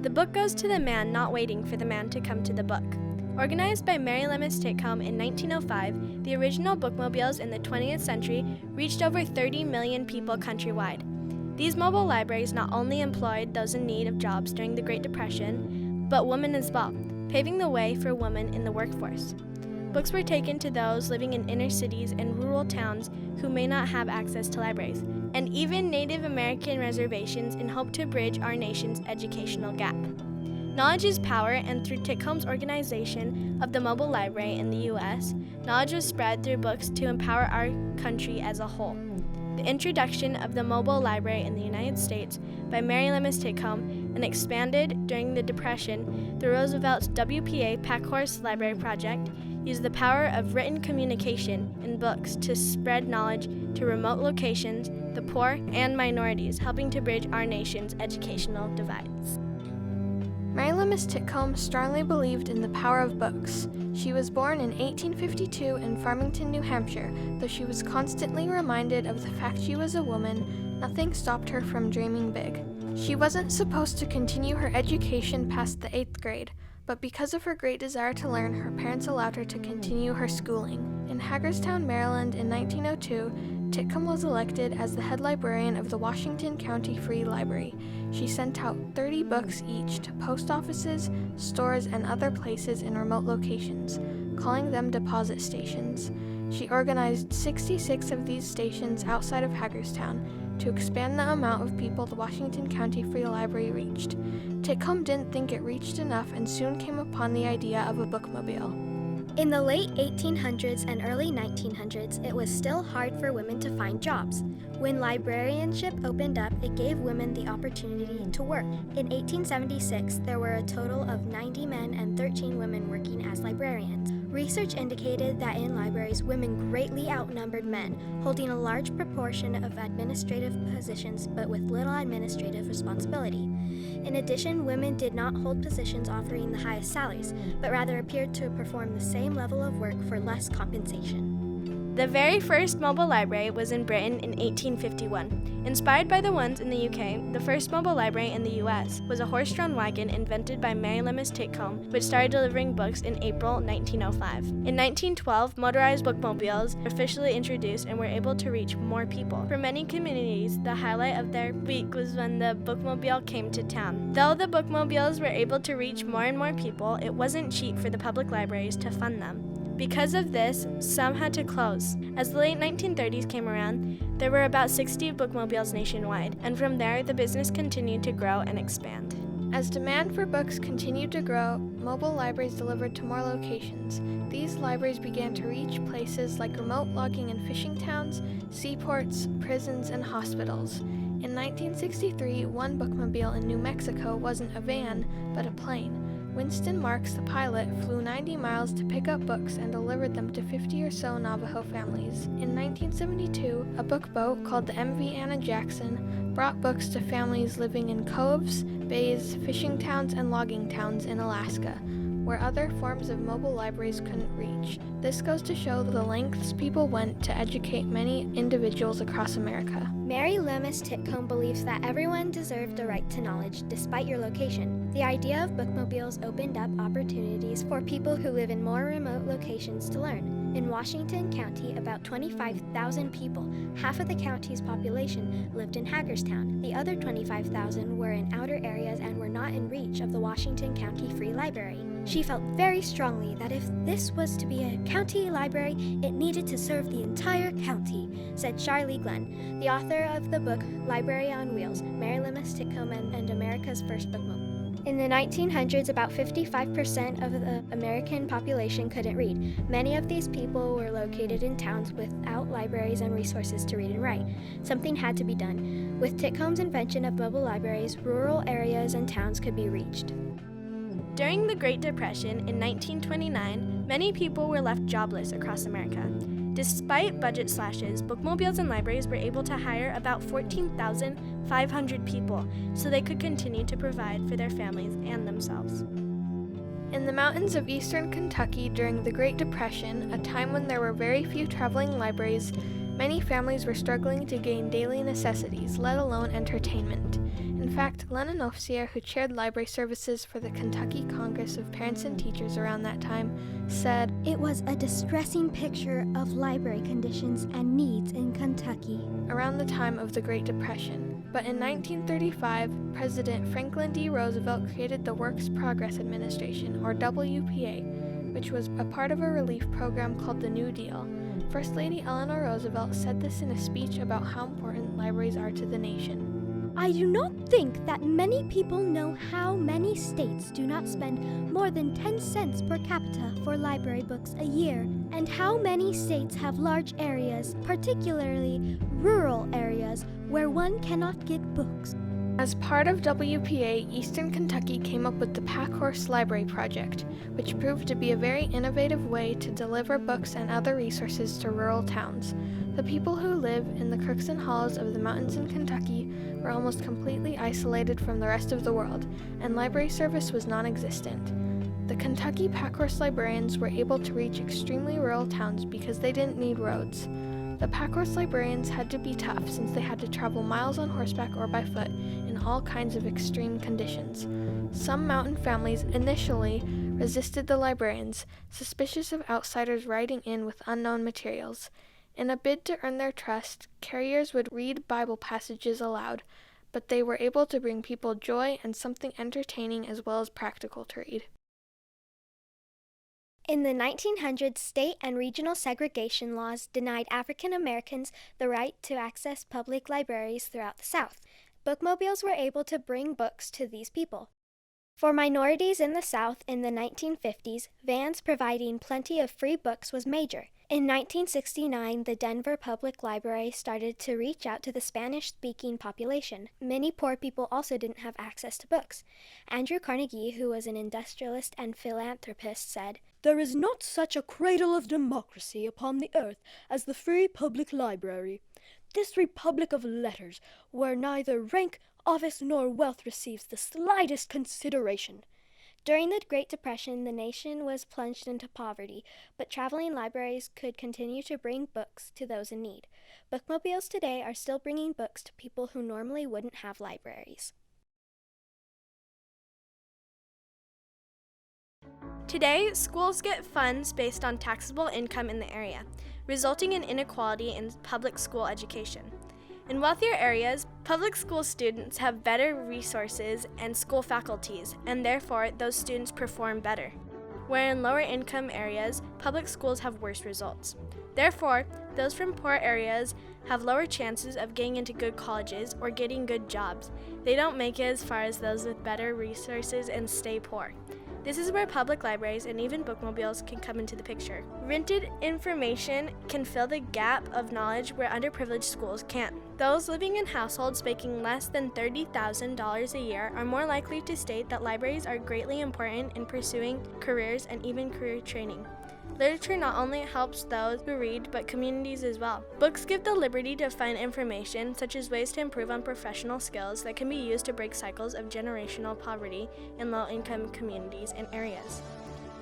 The book goes to the man not waiting for the man to come to the book. Organized by Mary Lemons Titcomb in 1905, the original bookmobiles in the 20th century reached over 30 million people countrywide. These mobile libraries not only employed those in need of jobs during the Great Depression, but women as well, paving the way for women in the workforce. Books were taken to those living in inner cities and rural towns who may not have access to libraries, and even Native American reservations in hope to bridge our nation's educational gap. Knowledge is power, and through Titcomb's organization of the Mobile Library in the U.S., knowledge was spread through books to empower our country as a whole. The introduction of the Mobile Library in the United States by Mary Lemons Titcomb and expanded during the Depression, the Roosevelt's WPA Packhorse Library Project used the power of written communication in books to spread knowledge to remote locations, the poor, and minorities, helping to bridge our nation's educational divides. Mary Lemons Titcomb strongly believed in the power of books. She was born in 1852 in Farmington, New Hampshire. Though she was constantly reminded of the fact she was a woman, nothing stopped her from dreaming big. She wasn't supposed to continue her education past the 8th grade, but because of her great desire to learn, her parents allowed her to continue her schooling. In Hagerstown, Maryland in 1902, Titcomb was elected as the head librarian of the Washington County Free Library. She sent out 30 books each to post offices, stores, and other places in remote locations, calling them deposit stations. She organized 66 of these stations outside of Hagerstown to expand the amount of people the Washington County Free Library reached. Titcomb didn't think it reached enough and soon came upon the idea of a bookmobile. In the late 1800s and early 1900s, it was still hard for women to find jobs. When librarianship opened up, it gave women the opportunity to work. In 1876, there were a total of 90 men and 13 women working as librarians. Research indicated that in libraries, women greatly outnumbered men, holding a large proportion of administrative positions but with little administrative responsibility. In addition, women did not hold positions offering the highest salaries, but rather appeared to perform the same level of work for less compensation. The very first mobile library was in Britain in 1851. Inspired by the ones in the UK, the first mobile library in the US was a horse-drawn wagon invented by Mary Lemons Titcomb, which started delivering books in April 1905. In 1912, motorized bookmobiles were officially introduced and were able to reach more people. For many communities, the highlight of their week was when the bookmobile came to town. Though the bookmobiles were able to reach more and more people, it wasn't cheap for the public libraries to fund them. Because of this, some had to close. As the late 1930s came around, there were about 60 bookmobiles nationwide, and from there, the business continued to grow and expand. As demand for books continued to grow, mobile libraries delivered to more locations. These libraries began to reach places like remote logging and fishing towns, seaports, prisons, and hospitals. In 1963, one bookmobile in New Mexico wasn't a van, but a plane. Winston Marks, the pilot, flew 90 miles to pick up books and delivered them to 50 or so Navajo families. In 1972, a book boat called the MV Anna Jackson brought books to families living in coves, bays, fishing towns, and logging towns in Alaska, where other forms of mobile libraries couldn't reach. This goes to show the lengths people went to educate many individuals across America. Mary Lemons Titcomb believes that everyone deserved the right to knowledge, despite your location. The idea of bookmobiles opened up opportunities for people who live in more remote locations to learn. In Washington County, about 25,000 people, half of the county's population, lived in Hagerstown. The other 25,000 were in outer areas and were not in reach of the Washington County Free Library. She felt very strongly that if this was to be a county library, it needed to serve the entire county, said Charlie Glenn, the author of the book Library on Wheels, Mary Lemons Titcomb and America's First Bookmobile. In the 1900s, about 55% of the American population couldn't read. Many of these people were located in towns without libraries and resources to read and write. Something had to be done. With Titcomb's invention of mobile libraries, rural areas and towns could be reached. During the Great Depression in 1929, many people were left jobless across America. Despite budget slashes, bookmobiles and libraries were able to hire about 14,500 people so they could continue to provide for their families and themselves. In the mountains of eastern Kentucky during the Great Depression, a time when there were very few traveling libraries, Many families were struggling to gain daily necessities, let alone entertainment. In fact, Lena Nofsier, who chaired library services for the Kentucky Congress of Parents and Teachers around that time, said, "It was a distressing picture of library conditions and needs in Kentucky." Around the time of the Great Depression. But in 1935, President Franklin D. Roosevelt created the Works Progress Administration, or WPA, which was a part of a relief program called the New Deal. First Lady Eleanor Roosevelt said this in a speech about how important libraries are to the nation. "I do not think that many people know how many states do not spend more than 10 cents per capita for library books a year, and how many states have large areas, particularly rural areas, where one cannot get books." As part of WPA, Eastern Kentucky came up with the Packhorse Library Project, which proved to be a very innovative way to deliver books and other resources to rural towns. The people who live in the crooks and hollows of the mountains in Kentucky were almost completely isolated from the rest of the world, and library service was non-existent. The Kentucky Packhorse librarians were able to reach extremely rural towns because they didn't need roads. The Packhorse librarians had to be tough since they had to travel miles on horseback or by foot in all kinds of extreme conditions. Some mountain families initially resisted the librarians, suspicious of outsiders riding in with unknown materials. In a bid to earn their trust, carriers would read Bible passages aloud, but they were able to bring people joy and something entertaining as well as practical to read. In the 1900s, state and regional segregation laws denied African Americans the right to access public libraries throughout the South. Bookmobiles were able to bring books to these people. For minorities in the South in the 1950s, vans providing plenty of free books was major. In 1969, the Denver Public Library started to reach out to the Spanish-speaking population. Many poor people also didn't have access to books. Andrew Carnegie, who was an industrialist and philanthropist, said, "There is not such a cradle of democracy upon the earth as the free public library. This republic of letters, where neither rank, office, nor wealth receives the slightest consideration." During the Great Depression, the nation was plunged into poverty, but traveling libraries could continue to bring books to those in need. Bookmobiles today are still bringing books to people who normally wouldn't have libraries. Today, schools get funds based on taxable income in the area, resulting in inequality in public school education. In wealthier areas, public school students have better resources and school faculties, and therefore those students perform better. Where in lower income areas, public schools have worse results. Therefore, those from poor areas have lower chances of getting into good colleges or getting good jobs. They don't make it as far as those with better resources and stay poor. This is where public libraries and even bookmobiles can come into the picture. Rented information can fill the gap of knowledge where underprivileged schools can't. Those living in households making less than $30,000 a year are more likely to state that libraries are greatly important in pursuing careers and even career training. Literature not only helps those who read, but communities as well. Books give the liberty to find information, such as ways to improve on professional skills that can be used to break cycles of generational poverty in low-income communities and areas.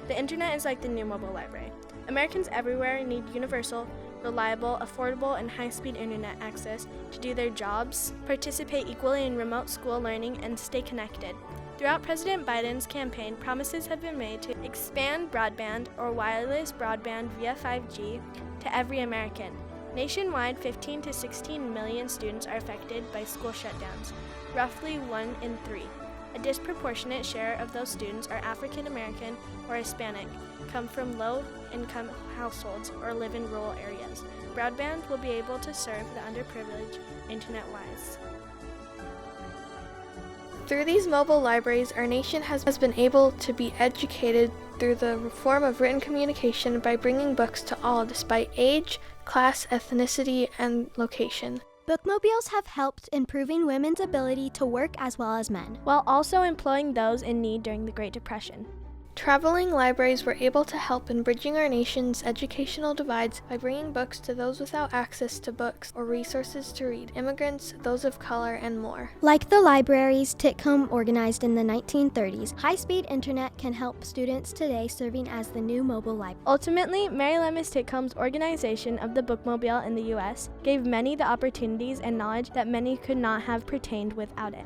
The internet is like the new mobile library. Americans everywhere need universal, reliable, affordable, and high-speed internet access to do their jobs, participate equally in remote school learning, and stay connected. Throughout President Biden's campaign, promises have been made to expand broadband or wireless broadband via 5G to every American. Nationwide, 15 to 16 million students are affected by school shutdowns, roughly 1 in 3. A disproportionate share of those students are African American or Hispanic, come from low-income households, or live in rural areas. Broadband will be able to serve the underprivileged internet-wise. Through these mobile libraries, our nation has been able to be educated through the reform of written communication by bringing books to all despite age, class, ethnicity, and location. Bookmobiles have helped improving women's ability to work as well as men. While also employing those in need during the Great Depression. Traveling libraries were able to help in bridging our nation's educational divides by bringing books to those without access to books or resources to read, immigrants, those of color, and more. Like the libraries Titcomb organized in the 1930s, high-speed internet can help students today, serving as the new mobile library. Ultimately, Mary Lemons Titcomb's organization of the bookmobile in the U.S. gave many the opportunities and knowledge that many could not have pertained without it.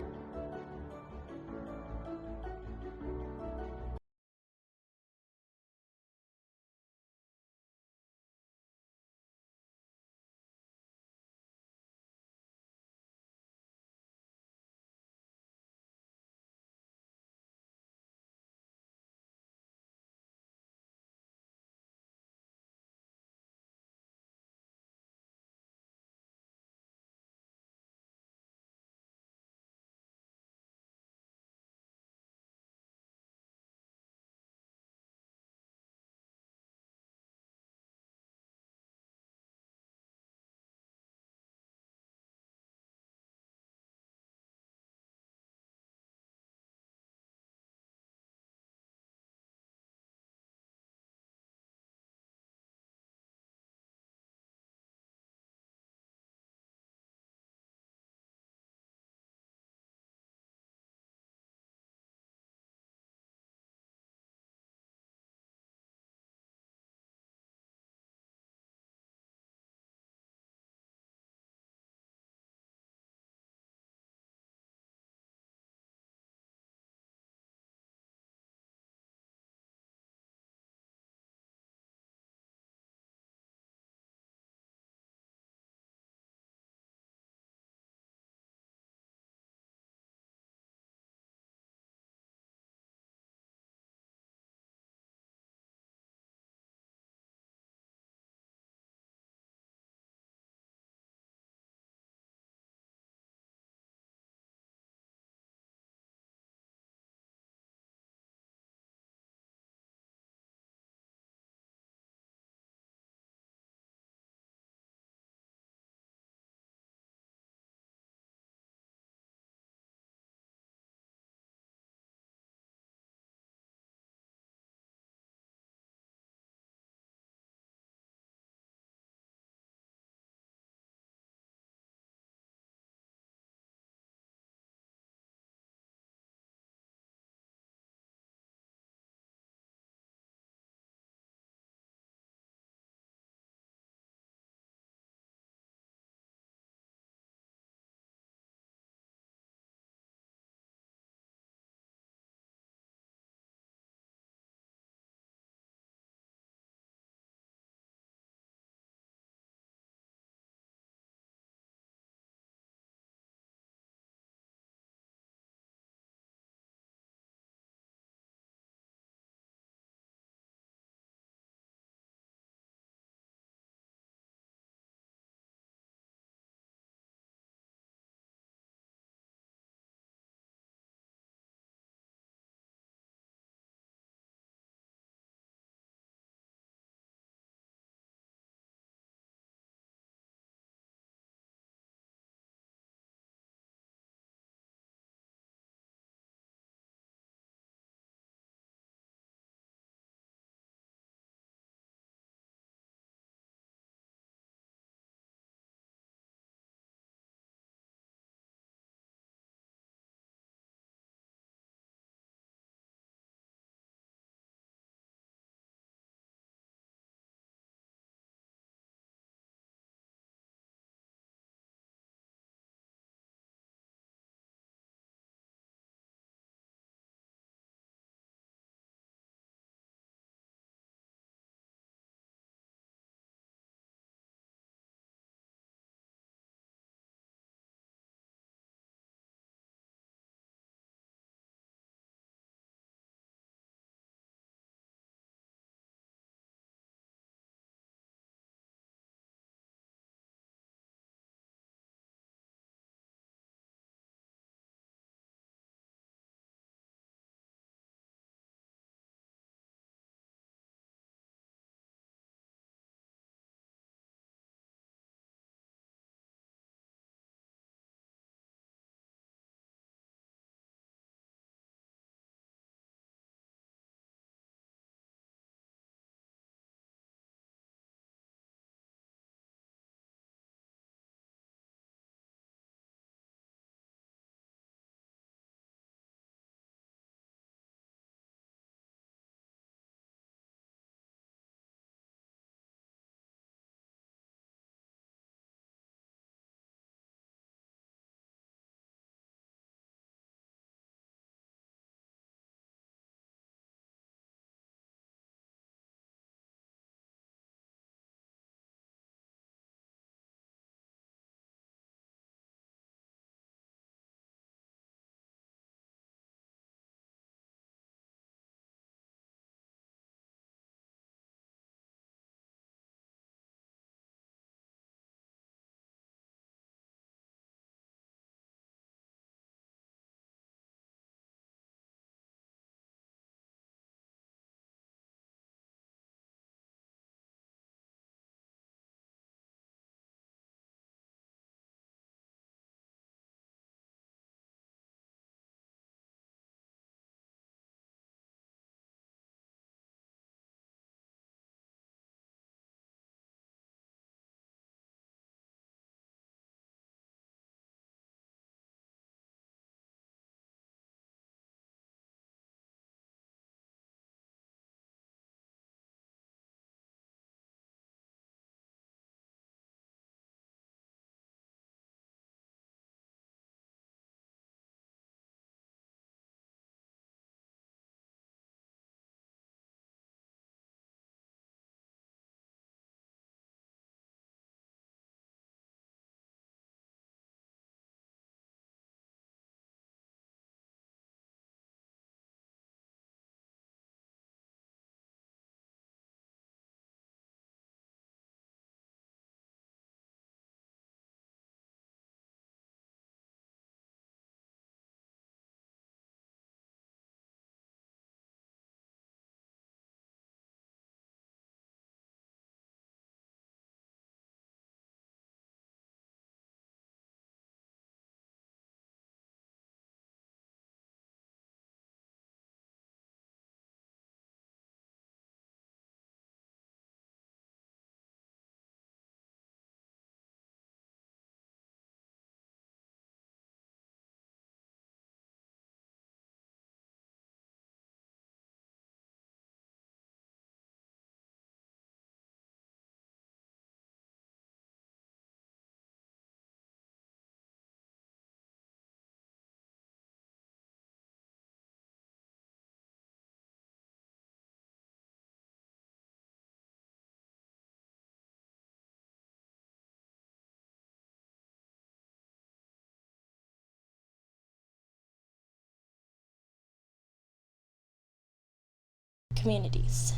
communities.